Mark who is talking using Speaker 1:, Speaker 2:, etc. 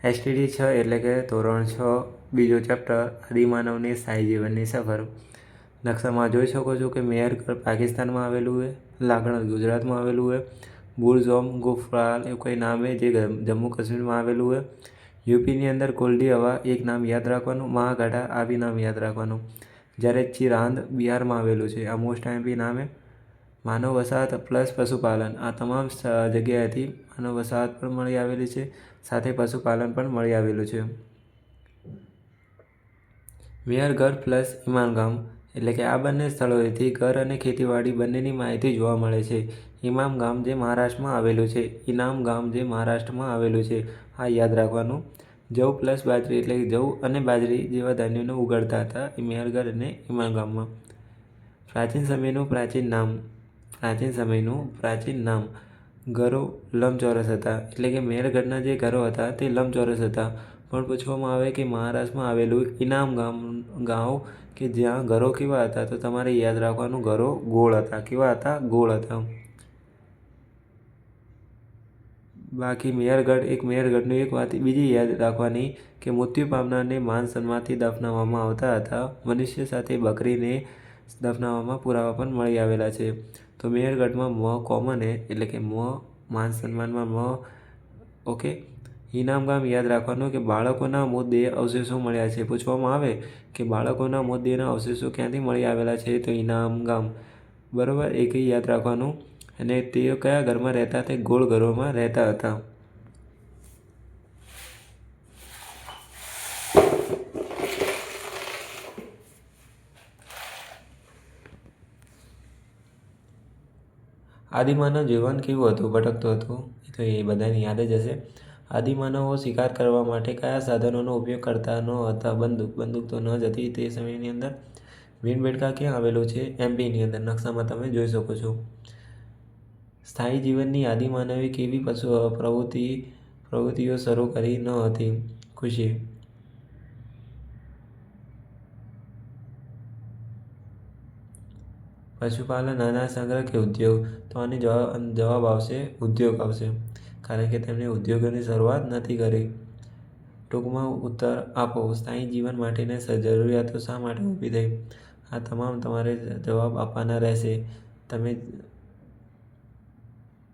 Speaker 1: STD 6 એટલે કે ધોરણ 6 બીજો ચેપ્ટર આદિમાનવની સ્થાયી જીવનની સફર। નકશામાં જોઈ શકો છો કે મેહરગઢ પાકિસ્તાનમાં આવેલું છે, લાગણજ ગુજરાતમાં આવેલું છે, બુરઝોમ ગુફરાલ એવું કંઈ નામ છે જે જમ્મુ કાશ્મીરમાં આવેલું છે। યુપીની અંદર કોલ્ડી હવા એક નામ યાદ રાખવાનું, મહાકાઢા આ બી નામ યાદ રાખવાનું। જ્યારે ચિરાંદ બિહારમાં આવેલું છે, આ મોસ્ટ આઈએમપી નામ છે। માનવ વસાહત પ્લસ પશુપાલન આ તમામ જગ્યાએથી માનવ વસાહત પણ મળી આવેલી છે, સાથે પશુપાલન પણ મળી આવેલું છે। મેહરગઢ પ્લસ ઇમામગામ એટલે કે આ બંને સ્થળોએથી ઘર અને ખેતીવાડી બંનેની માહિતી જોવા મળે છે। ઇમામ ગામ જે મહારાષ્ટ્રમાં આવેલું છે, ઇનામ ગામ જે મહારાષ્ટ્રમાં આવેલું છે, આ યાદ રાખવાનું। જવ પ્લસ બાજરી એટલે કે જવ અને બાજરી જેવા ધાન્યોને ઉગાડતા હતા મેહરગઢ અને ઇમામ ગામમાં। પ્રાચીન સમયનું પ્રાચીન નામ ઘરો લંબચોરસ હતા, એટલે કે મેહરગઢના જે ઘરો હતા તે લંબચોરસ હતા। પણ પૂછવામાં આવે કે મહારાષ્ટ્રમાં આવેલું ઇનામ ગાંવ કે જ્યાં ઘરો કેવા હતા, તો તમારે યાદ રાખવાનું ઘરો ગોળ હતા। કેવા હતા? ગોળ હતા। બાકી મેહરગઢનું એક વાત બીજી યાદ રાખવાની કે મૃત્યુ પામનારને માન સન્માનથી દફનાવવામાં આવતા હતા। મનુષ્ય સાથે બકરીને દફનાવવામાં પુરાવા પણ મળી આવેલા છે। તો મેહરગઢમાં કોમન એટલે કે માન સન્માનમાં ઓકે। ઇનામ ગામ યાદ રાખવાનું કે બાળકોના મૃતદેહ અવશેષો મળ્યા છે। પૂછવામાં આવે કે બાળકોના મૃતદેહના અવશેષો ક્યાંથી મળી આવેલા છે, તો ઇનામ ગામ બરાબર એ કંઈ યાદ રાખવાનું। અને તેઓ કયા ઘરમાં રહેતા? તે ગોળ ઘરોમાં રહેતા હતા। આદિમાનવ જીવન કેવું હતું? ભટકતું હતું? તો એ બધાને યાદ જ હશે। આદિમાનવો શિકાર કરવા માટે કયા સાધનોનો ઉપયોગ કરતા ન હતા? બંદૂક તો ન જ હતી તે સમયની અંદર। ભીમબેટકા ક્યાં આવેલું છે? MP ની અંદર નકશામાં તમે જોઈ શકો છો। સ્થાયી જીવનની આદિમાનવે કેવી પ્રવૃત્તિઓ શરૂ કરી ન હતી? ખુશી। પશુપાલન, અનાજ સંગ્રહ કે ઉદ્યોગ? તો આનો જવાબ આવશે ઉદ્યોગ આવશે, કારણ કે તેમણે ઉદ્યોગોની શરૂઆત નથી કરી। ટૂંકમાં ઉત્તર આપો। સ્થાયી જીવન માટેની જરૂરિયાતો શા માટે ઊભી થઈ? આ તમામ તમારે જવાબ આપવાના રહેશે। તમે